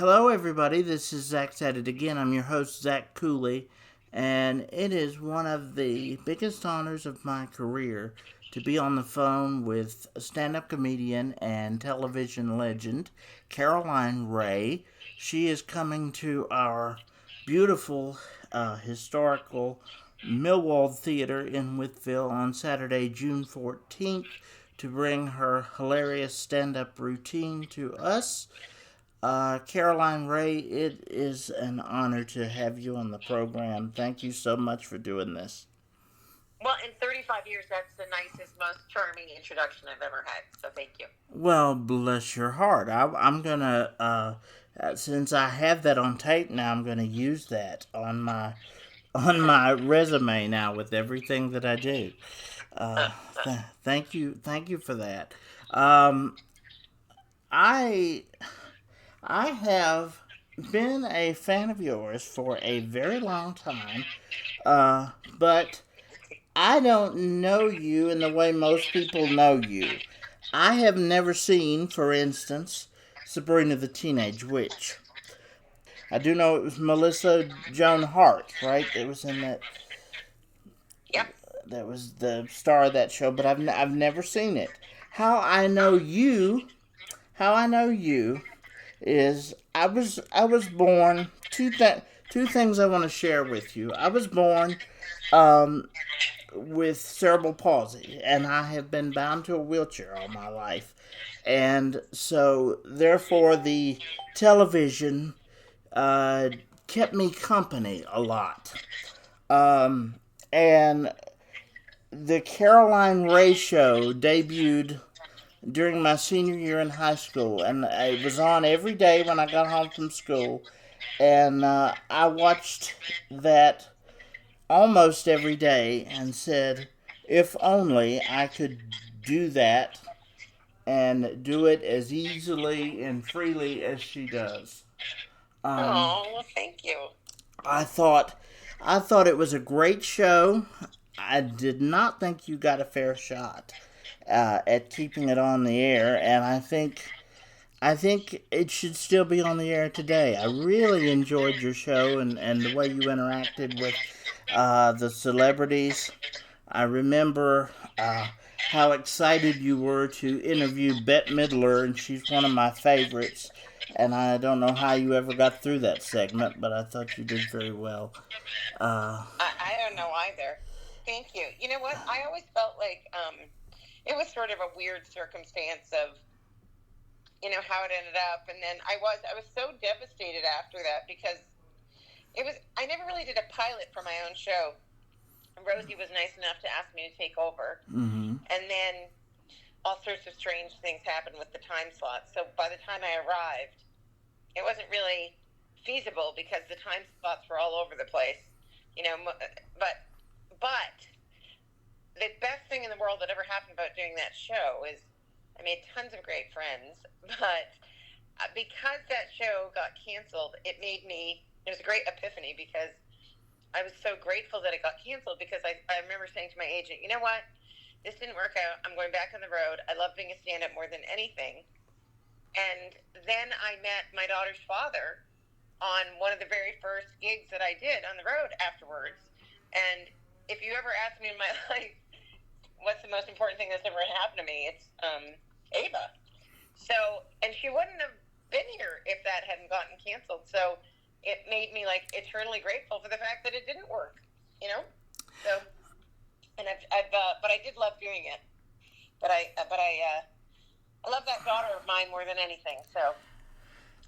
Hello, everybody. This is Zach's at it again. I'm your host, Zach Cooley, and it is one of the biggest honors of my career to be on the phone with a stand-up comedian and television legend, Caroline Rhea. She is coming to our beautiful, historical Millwald Theatre in Wytheville on Saturday, June 14th, to bring her hilarious stand-up routine to us. Caroline Rhea, it is an honor to have you on the program. Thank you so much for doing this. Well, in 35 years, that's the nicest, most charming introduction I've ever had, so thank you. Well, bless your heart. I'm going to, since I have that on tape now, I'm going to use that on my resume now with everything that I do. Thank you for that. I have been a fan of yours for a very long time, but I don't know you in the way most people know you. I have never seen, for instance, Sabrina the Teenage Witch. I do know it was Melissa Joan Hart, right? It was in that. Yep. That was the star of that show, but I've never seen it. How I know you is I was born two things I want to share with you. I was born with cerebral palsy, and I have been bound to a wheelchair all my life, and so therefore the television kept me company a lot, and the Caroline Rhea show debuted during my senior year in high school, and it was on every day when I got home from school, and I watched that almost every day and said, if only I could do that and do it as easily and freely as she does. Well, thank you. I thought it was a great show. I did not think you got a fair shot at keeping it on the air, and I think it should still be on the air today. I really enjoyed your show and the way you interacted with the celebrities. I remember how excited you were to interview Bette Midler, and she's one of my favorites, and I don't know how you ever got through that segment, but I thought you did very well. I don't know either. Thank you. You know what? I always felt like it was sort of a weird circumstance of, how it ended up. And then I was so devastated after that because I never really did a pilot for my own show. Rosie was nice enough to ask me to take over. Mm-hmm. And then all sorts of strange things happened with the time slot. So by the time I arrived, it wasn't really feasible because the time slots were all over the place. But the best thing in the world that ever happened about doing that show is I made tons of great friends, but because that show got canceled, it was a great epiphany because I was so grateful that it got canceled because I remember saying to my agent, you know what, this didn't work out. I'm going back on the road. I love being a stand-up more than anything. And then I met my daughter's father on one of the very first gigs that I did on the road afterwards. And if you ever ask me in my life, what's the most important thing that's ever happened to me? It's Ava. So, and she wouldn't have been here if that hadn't gotten canceled. So it made me eternally grateful for the fact that it didn't work, So, and but I did love doing it. But I love that daughter of mine more than anything. So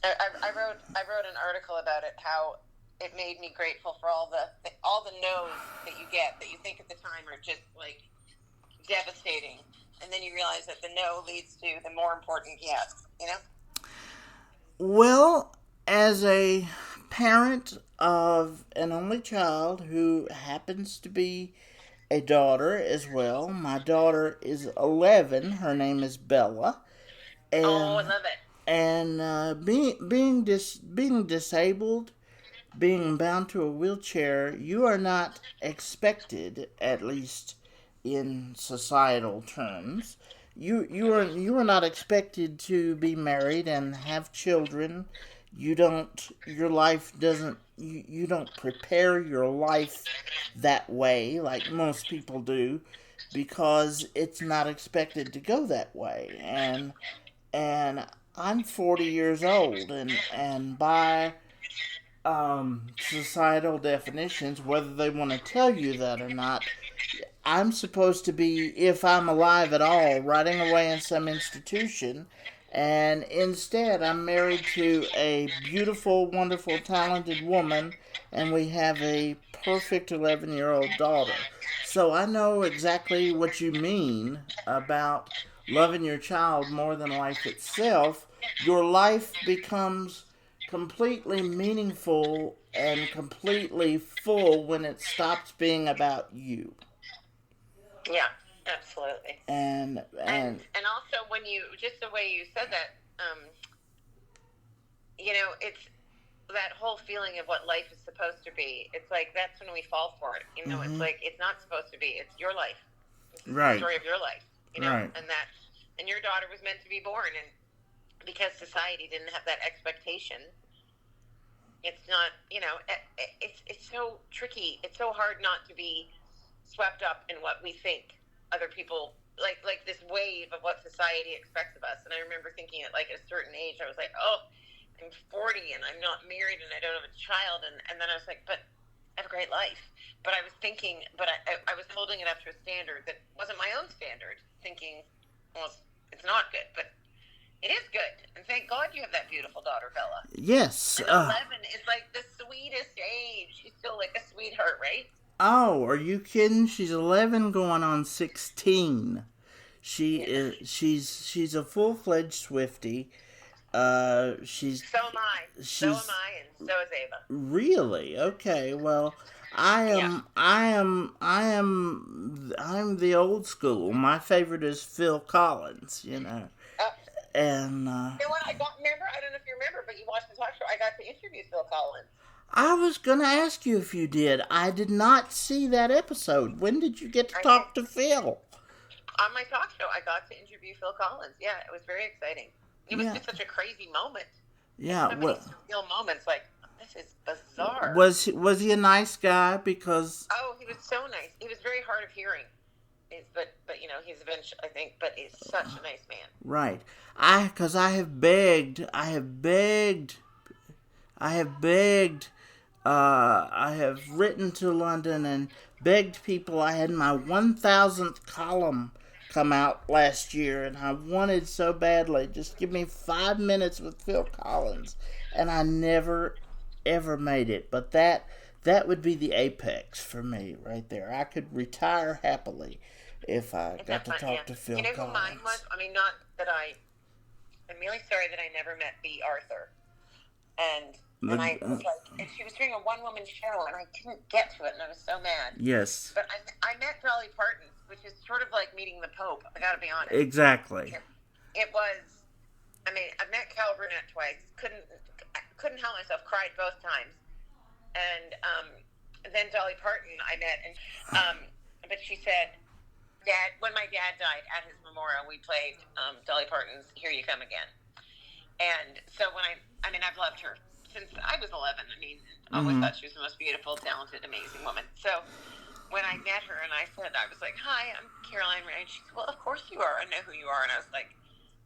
I wrote an article about it, how it made me grateful for all the no's that you get that you think at the time are just devastating, and then you realize that the no leads to the more important yes. Well, as a parent of an only child who happens to be a daughter as well, my daughter is 11. Her name is Bella. And, I love it. And being disabled, being bound to a wheelchair, you are not expected, at least in societal terms, you are not expected to be married and have children your life doesn't, you don't prepare your life that way like most people do, because it's not expected to go that way. And I'm 40 years old, and by societal definitions, whether they want to tell you that or not, I'm supposed to be, if I'm alive at all, rotting away in some institution, and instead I'm married to a beautiful, wonderful, talented woman, and we have a perfect 11-year-old daughter. So I know exactly what you mean about loving your child more than life itself. Your life becomes completely meaningful and completely full when it stops being about you. Yeah, absolutely. And also when you, just the way you said that, it's that whole feeling of what life is supposed to be. It's like, that's when we fall for it. mm-hmm. It's like, it's not supposed to be. It's your life. It's right. the story of your life. Right. And your daughter was meant to be born, and because society didn't have that expectation, it's not, it's so tricky. It's so hard not to be swept up in what we think other people, like this wave of what society expects of us. And I remember thinking at like a certain age, I was like, oh, I'm 40 and I'm not married and I don't have a child. And then I was like, but I have a great life. But I was thinking, but I was holding it up to a standard that wasn't my own standard, thinking, well, it's not good, but it is good. And thank God you have that beautiful daughter, Bella. Yes. And 11 is like the sweetest age. She's still like a sweetheart, right? Oh, are you kidding? She's 11 going on 16. She's a full-fledged Swiftie. She's So am I. And so is Ava. Really? Okay. Well, I'm the old school. My favorite is Phil Collins, And you know what? I don't know if you remember, but you watched the talk show. I got to interview Phil Collins. I was going to ask you if you did. I did not see that episode. When did you get to talk to Phil? On my talk show, I got to interview Phil Collins. Yeah, it was very exciting. It was just such a crazy moment. Yeah. So many surreal moments. Like, this is bizarre. Was he a nice guy? Because... Oh, he was so nice. He was very hard of hearing. But he's eventually, I think, but he's such a nice man. Right. Because I have begged, I have written to London and begged people. I had my 1,000th column come out last year, and I wanted so badly, just give me 5 minutes with Phil Collins, and I never, ever made it. But that would be the apex for me right there. I could retire happily if I got to talk to Phil Collins. You know who mine was? I mean, not that I'm really sorry that I never met B. Arthur. And I was like, and she was doing a one-woman show, and I didn't get to it, and I was so mad. Yes. But I met Dolly Parton, which is sort of like meeting the Pope. I got to be honest. Exactly. It was. I mean, I've met Cal Burnett twice. Couldn't help myself. Cried both times. And then Dolly Parton I met, and but she said, "Dad, when my dad died at his memorial, we played Dolly Parton's 'Here You Come Again.'" And so when I've loved her since I was 11. I mean, always thought she was the most beautiful, talented, amazing woman. So when I met her and I was like, "Hi, I'm Caroline Rhea," and she said, "Well, of course you are. I know who you are." And I was like,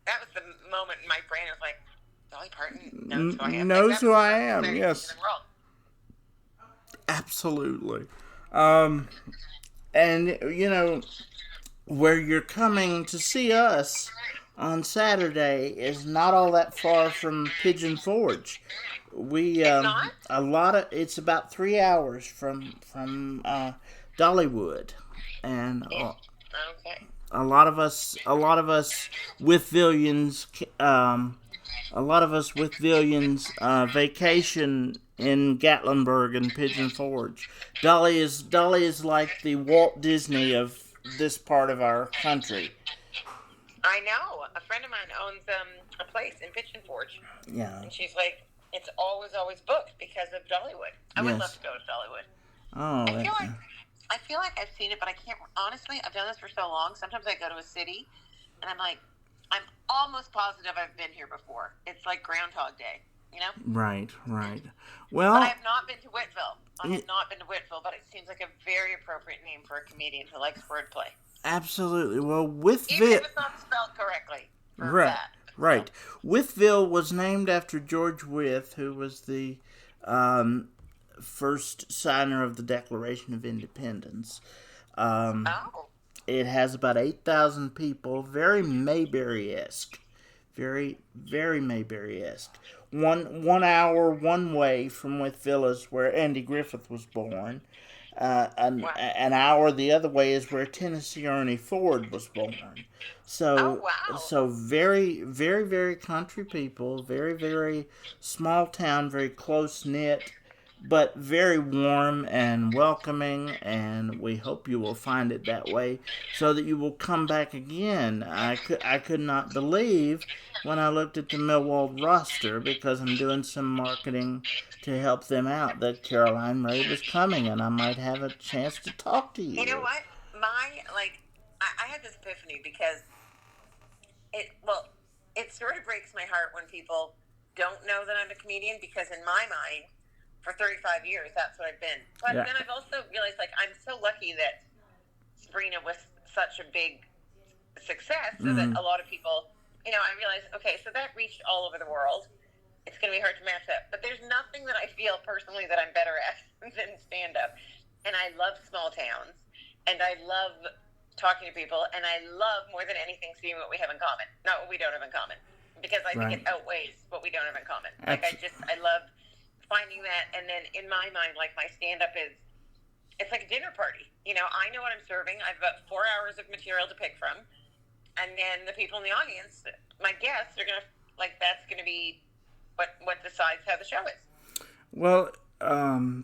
that was the moment in my brain. I was like, Dolly Parton knows who I am. Knows who I am, yes. Absolutely. And, where you're coming to see us on Saturday is not all that far from Pigeon Forge. It's about 3 hours from Dollywood, and okay. a lot of us Wythevillians, vacation in Gatlinburg and Pigeon Forge. Dolly is like the Walt Disney of this part of our country. I know. A friend of mine owns a place in Pigeon Forge. Yeah. And she's like, it's always booked because of Dollywood. I would love to go to Dollywood. Oh, I feel like I've seen it, but I can't. Honestly, I've done this for so long. Sometimes I go to a city, and I'm almost positive I've been here before. It's like Groundhog Day. you know? Right. But Well, I have not been to Wytheville. But it seems like a very appropriate name for a comedian who likes wordplay. absolutely. Well, Even if it's not spelled correctly. Right. Right. Wytheville was named after George Wythe, who was the first signer of the Declaration of Independence. It has about 8,000 people. Very Mayberry-esque. Very, very Mayberry-esque. One hour one way from Wytheville is where Andy Griffith was born. An hour the other way is where Tennessee Ernie Ford was born. So, so very, very, very country people, very, very small town, very close knit, but very warm and welcoming, and we hope you will find it that way so that you will come back again. I could not believe when I looked at the Millwald roster, because I'm doing some marketing to help them out, that Caroline Rhea was coming, and I might have a chance to talk to you. You know what? I had this epiphany because it sort of breaks my heart when people don't know that I'm a comedian, because in my mind, for 35 years, that's what I've been. But then I've also realized, I'm so lucky that Sabrina was such a big success, so that a lot of people, I realized, okay, so that reached all over the world. It's going to be hard to match that. But there's nothing that I feel personally that I'm better at than stand-up. And I love small towns, and I love talking to people, and I love, more than anything, seeing what we have in common. Not what we don't have in common, because I think it outweighs what we don't have in common. I love finding that, and then in my mind, my stand-up it's like a dinner party. I know what I'm serving. I've got 4 hours of material to pick from, and then the people in the audience, my guests, are going to, that's going to be what decides how the show is. Well,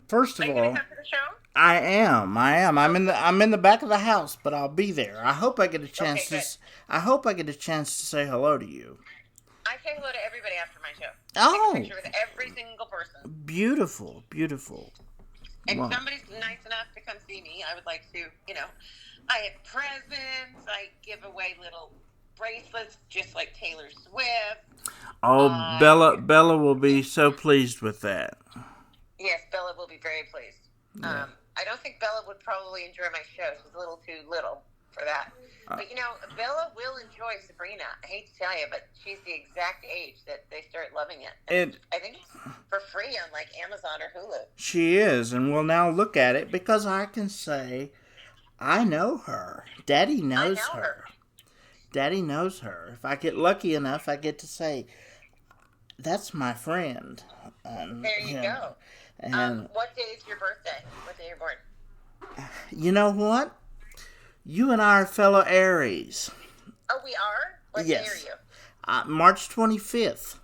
first of all, are you going to come to the show? I am. I'm in the back of the house, but I'll be there. I hope I get a chance I hope I get a chance to say hello to you. I say hello to everybody after my show. Oh. Take a picture with every single person. Beautiful, beautiful. If somebody's nice enough to come see me, I would like to, I have presents. I give away little bracelets, just like Taylor Swift. Oh, Bella will be so pleased with that. Yes, Bella will be very pleased. Yeah. I don't think Bella would probably enjoy my show. She's a little too little for that. But, Bella will enjoy Sabrina. I hate to tell you, but she's the exact age that they start loving it. And I think it's for free on, Amazon or Hulu. She is, and we'll now look at it, because I can say, I know her. Daddy knows her. Daddy knows her. If I get lucky enough, I get to say, that's my friend. There you go. And what day is your birthday? What day you're born? You know what? You and I are fellow Aries. Oh, we are? What yes. day are you? March 25th.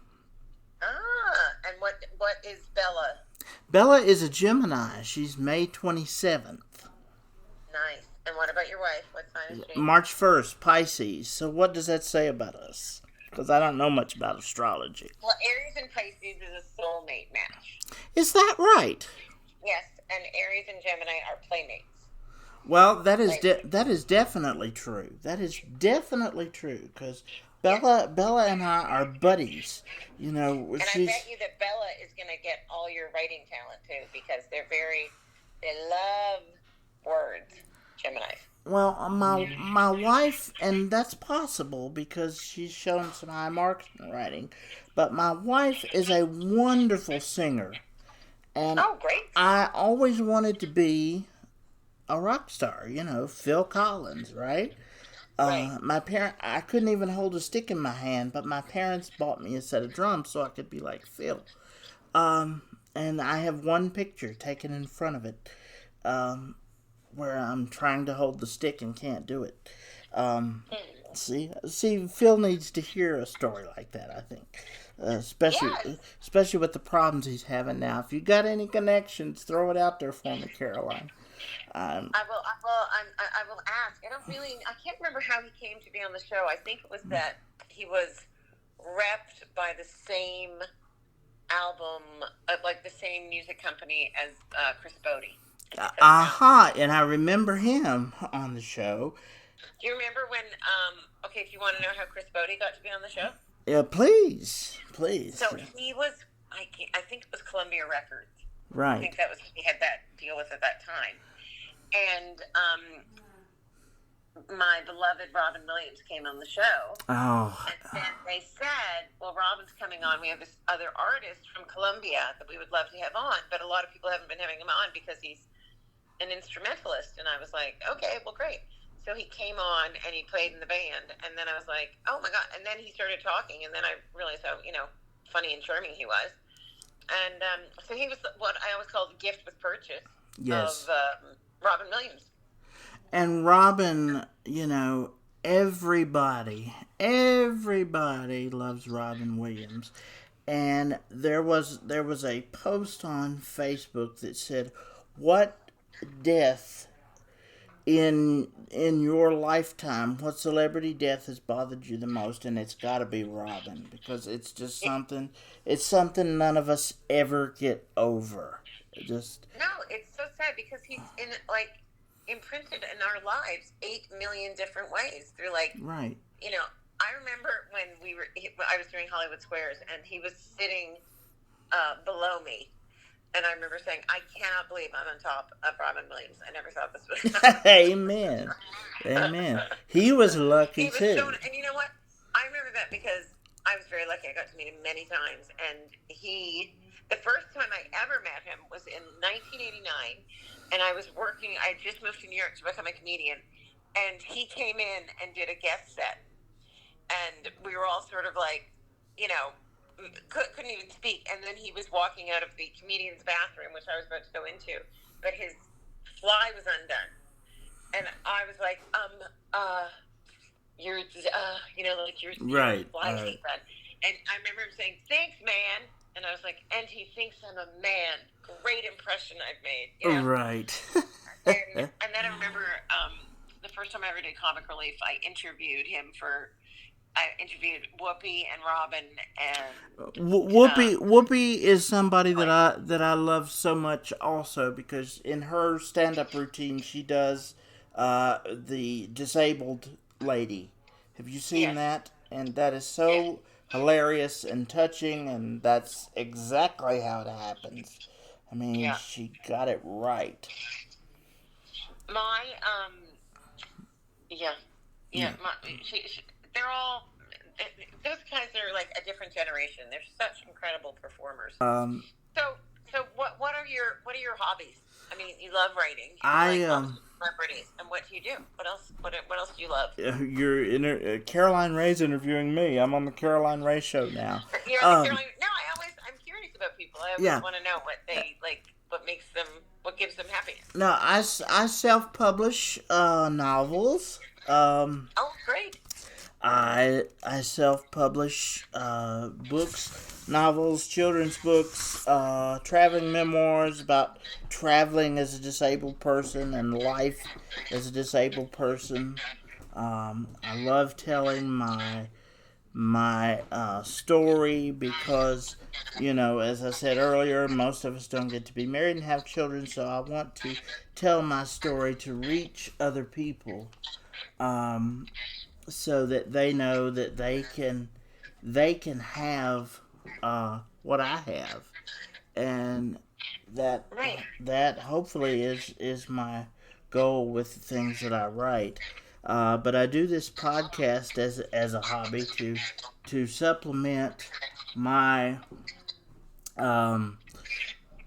And what is Bella? Bella is a Gemini. She's May 27th. Nice. And what about your wife? What sign is she? March 1st, Pisces. So what does that say about us? Because I don't know much about astrology. Well, Aries and Pisces is a soulmate match. Is that right? Yes, and Aries and Gemini are playmates. Well, that is definitely true. That is definitely true, because Bella and I are buddies. And I bet you that Bella is going to get all your writing talent too, because they love words, Gemini. Well, my wife, and that's possible because she's shown some high marks in writing, but my wife is a wonderful singer. And great. I always wanted to be a rock star, Phil Collins, right? Right. I couldn't even hold a stick in my hand, but my parents bought me a set of drums so I could be like Phil. And I have one picture taken in front of it, where I'm trying to hold the stick and can't do it. See, Phil needs to hear a story like that, I think. Especially with the problems he's having now. If you got any connections, throw it out there for me, Caroline. I will ask. I can't remember how he came to be on the show. I think it was that he was repped by the same album, the same music company as Chris Bodie. And I remember him on the show. Do you remember when, if you want to know how Chris Bodie got to be on the show? Yeah, please. So he was I think it was Columbia Records. Right. I think that was what he had that deal with at that time. And my beloved Robin Williams came on the show. Oh. And then they said, well, Robin's coming on. We have this other artist from Columbia that we would love to have on, but a lot of people haven't been having him on because he's an instrumentalist. And I was like, okay, well, great. So he came on and he played in the band. And then I was like, oh, my God. And then he started talking. And then I realized how, funny and charming he was. And so he was what I always call the gift with purchase of Robin Williams. And Robin, everybody loves Robin Williams. And there was a post on Facebook that said, what death in your lifetime, what celebrity death has bothered you the most? And it's got to be Robin, because it's just something none of us ever get over. No, it's so sad because he's imprinted in our lives 8 million different ways through right. I remember when I was doing Hollywood Squares and he was sitting below me. And I remember saying, I cannot believe I'm on top of Robin Williams. I never thought this would happen. Amen. He was lucky, too. And you know what? I remember that because I was very lucky. I got to meet him many times. And the first time I ever met him was in 1989. And I was working, I had just moved to New York to become a comedian. And he came in and did a guest set. And we were all sort of couldn't even speak, and then he was walking out of the comedian's bathroom, which I was about to go into, but his fly was undone, and I was like, your right, fly is undone, and I remember him saying, "Thanks, man," and I was like, and he thinks I'm a man. Great impression I've made. Right. and then I remember the first time I ever did Comic Relief, I interviewed Whoopi and Robin and Whoopi is somebody that I love so much also, because in her stand-up routine she does the disabled lady. Have you seen that? And that is so hilarious and touching, and that's exactly how it happens. I mean, she got it right. They're all, those guys are like a different generation. They're such incredible performers. So what are your hobbies? I mean, you love writing. You like celebrities, and what do you do? What else do you love? Caroline Rhea's interviewing me. I'm on the Caroline Rhea show now. You're on the Caroline. No, I'm curious about people. I always want to know what they like. What gives them happiness? No, I self-publish novels. Oh, great. I self-publish books, novels, children's books, traveling memoirs about traveling as a disabled person and life as a disabled person. I love telling my story because, as I said earlier, most of us don't get to be married and have children, so I want to tell my story to reach other people. So that they know that they can have what I have, and that hopefully is my goal with the things that I write. But I do this podcast as a hobby to supplement my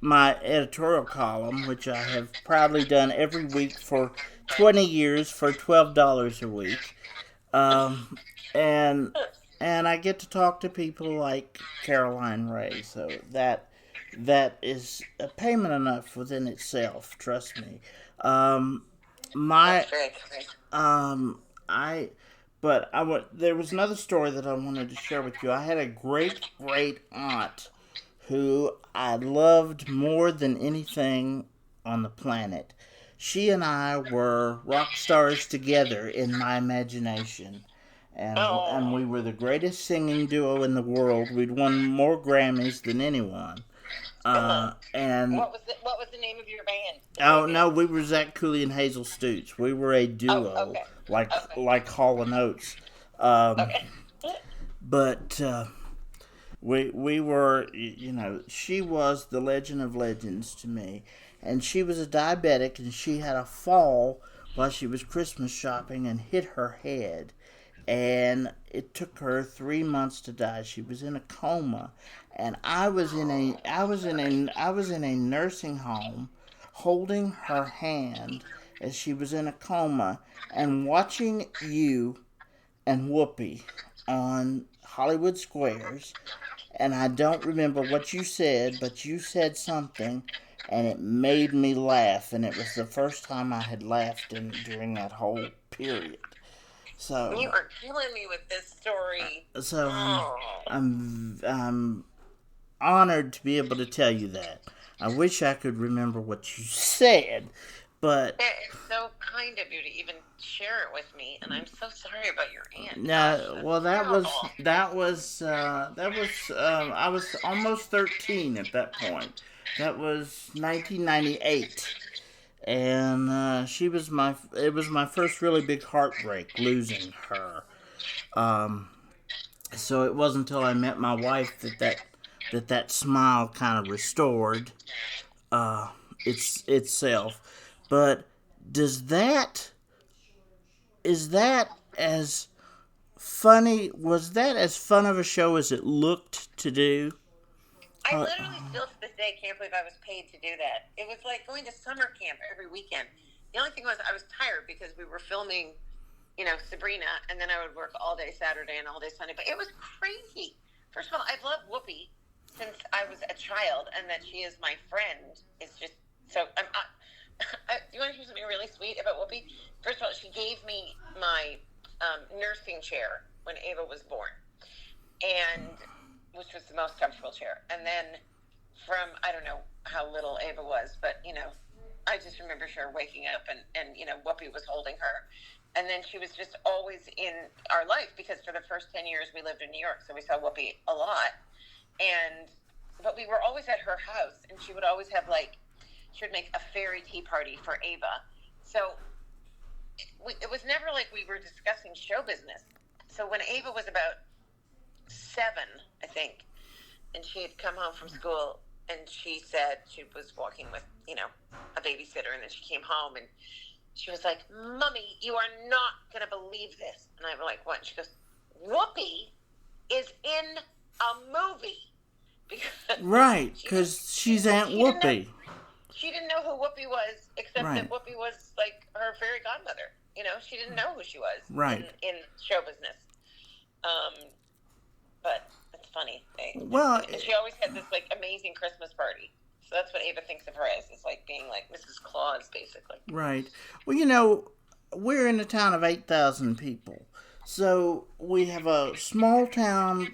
my editorial column, which I have proudly done every week for 20 years for $12 a week. And I get to talk to people like Caroline Rhea, so that is a payment enough within itself. Trust me. There was another story that I wanted to share with you. I had a great aunt who I loved more than anything on the planet. She and I were rock stars together in my imagination. And we were the greatest singing duo in the world. We'd won more Grammys than anyone. And what was the name of your band? Oh no, we were Zach Cooley and Hazel Stutz. We were a duo, like Hall and Oates. But We were, she was the legend of legends to me. And she was a diabetic, and she had a fall while she was Christmas shopping and hit her head. And it took her 3 months to die. She was in a coma, and I was in a nursing home holding her hand as she was in a coma and watching you and Whoopi on Hollywood Squares. And I don't remember what you said, but you said something, and it made me laugh. And it was the first time I had laughed during that whole period. So you are killing me with this story. So I'm honored to be able to tell you that. I wish I could remember what you said, but it is so kind of you to even share it with me, and I'm so sorry about your aunt. I was almost 13 at that point. That was 1998. And it was my first really big heartbreak losing her. So it wasn't until I met my wife that smile kind of restored itself. But is that as funny? Was that as fun of a show as it looked to do? I literally still to this day can't believe I was paid to do that. It was like going to summer camp every weekend. The only thing was I was tired because we were filming, Sabrina, and then I would work all day Saturday and all day Sunday. But it was crazy. First of all, I've loved Whoopi since I was a child, and that she is my friend is just so. Do you want to hear something really sweet about Whoopi? First of all, she gave me my nursing chair when Ava was born, which was the most comfortable chair. And then I don't know how little Ava was, but, I just remember her waking up and Whoopi was holding her. And then she was just always in our life because for the first 10 years we lived in New York, so we saw Whoopi a lot. But we were always at her house, and she would always have, she would make a fairy tea party for Ava. So it was never like we were discussing show business. So when Ava was about 7, I think, and she had come home from school, and she said she was walking with, a babysitter, and then she came home, and she was like, "Mommy, you are not going to believe this." And I'm like, "What?" And she goes, "Whoopi is in a movie." Right, because she's Aunt Whoopi. She didn't know who Whoopi was, except that Whoopi was, her fairy godmother. She didn't know who she was in show business. But it's funny. And she always had this amazing Christmas party. So that's what Ava thinks of her as, is being Mrs. Claus, basically. Right. Well, we're in a town of 8,000 people. So we have a small town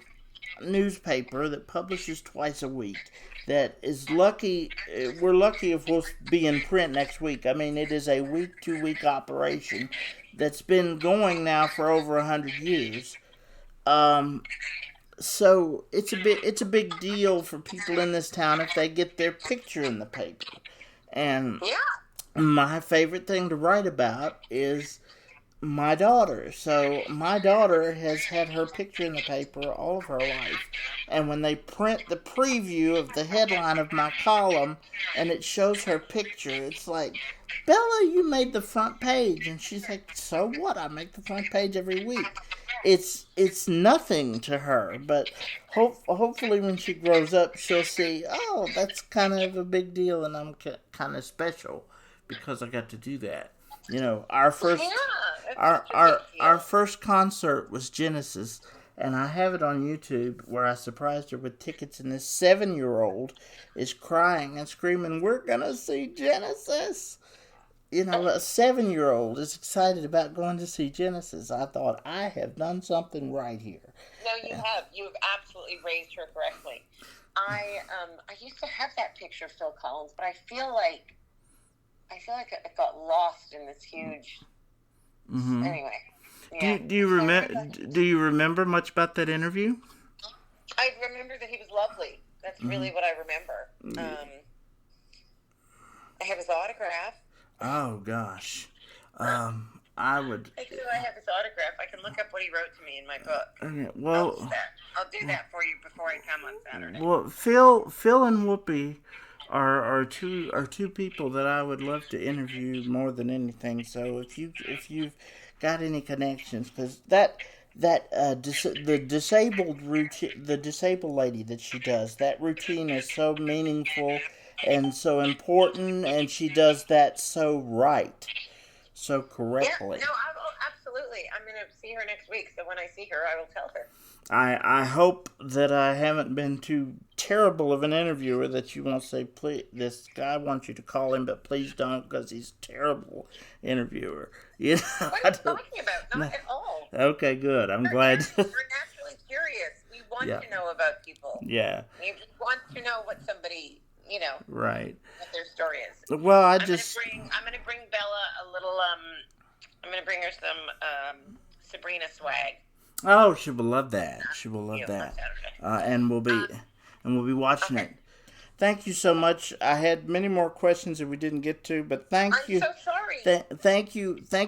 newspaper that publishes twice a week. That is lucky. We're lucky if we'll be in print next week. I mean, it is a week-to-week operation that's been going now for over 100 years. So it's a big deal for people in this town if they get their picture in the paper. And my favorite thing to write about is my daughter. So my daughter has had her picture in the paper all of her life. And when they print the preview of the headline of my column and it shows her picture, it's like, "Bella, you made the front page." And she's like, "So what? I make the front page every week." It's nothing to her, but hopefully when she grows up, she'll see, oh, that's kind of a big deal, and I'm kind of special because I got to do that. Our first concert was Genesis, and I have it on YouTube where I surprised her with tickets, and this 7-year-old is crying and screaming, "We're gonna see Genesis!" A 7-year-old is excited about going to see Genesis. I thought, I have done something right here. No, you have. You have absolutely raised her correctly. I used to have that picture of Phil Collins, but I feel like it got lost in this huge. Mm-hmm. Anyway. Yeah. Do you remember much about that interview? I remember that he was lovely. That's really what I remember. I have his autograph. Oh gosh, I would. I have his autograph. I can look up what he wrote to me in my book. Okay, well, I'll do that for you before I come on Saturday. Well, Phil and Whoopi are two people that I would love to interview more than anything. So if you've got any connections, because the disabled lady that she does, that routine is so meaningful and so important, and she does that so right, so correctly. Yeah, no, I will absolutely. I'm going to see her next week, so when I see her, I will tell her. I hope that I haven't been too terrible of an interviewer that you won't say, please, this guy wants you to call him, but please don't, because he's a terrible interviewer. You know, what are you talking about? Not at all. Okay, good. I'm glad. We're naturally curious. We want to know about people. Yeah. We want to know what somebody, right, what their story is. Well, I'm going to bring Bella a little. I'm going to bring her some Sabrina swag. Oh, she will love that. She will love that. And we'll be watching it. Thank you so much. I had many more questions that we didn't get to, but thank you. I'm so sorry. Thank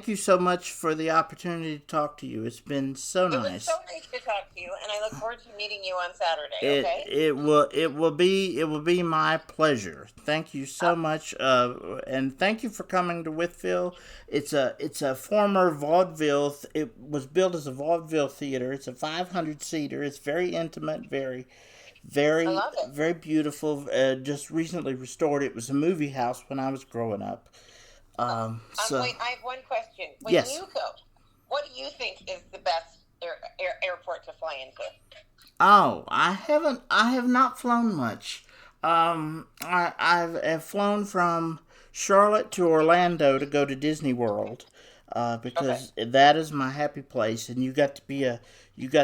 you so much for the opportunity to talk to you. It's been so nice. It was so nice to talk to you, and I look forward to meeting you on Saturday. Okay. It will be my pleasure. Thank you so much, and thank you for coming to Wytheville. It's a former vaudeville. It was built as a vaudeville theater. It's a 500-seater. It's very intimate, very beautiful. Just recently restored. It was a movie house when I was growing up. Wait, I have one question. When yes. you go, what do you think is the best airport to fly into? Oh, I have not flown much. I've flown from Charlotte to Orlando to go to Disney World, because that is my happy place, and you got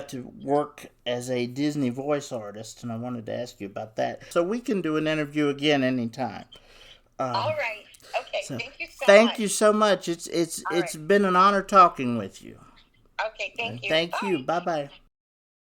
to work as a Disney voice artist, and I wanted to ask you about that. So we can do an interview again anytime. All right. Okay. So, thank you so much. Thank you so much. It's been an honor talking with you. Okay. Thank you. Thank you. Bye-bye.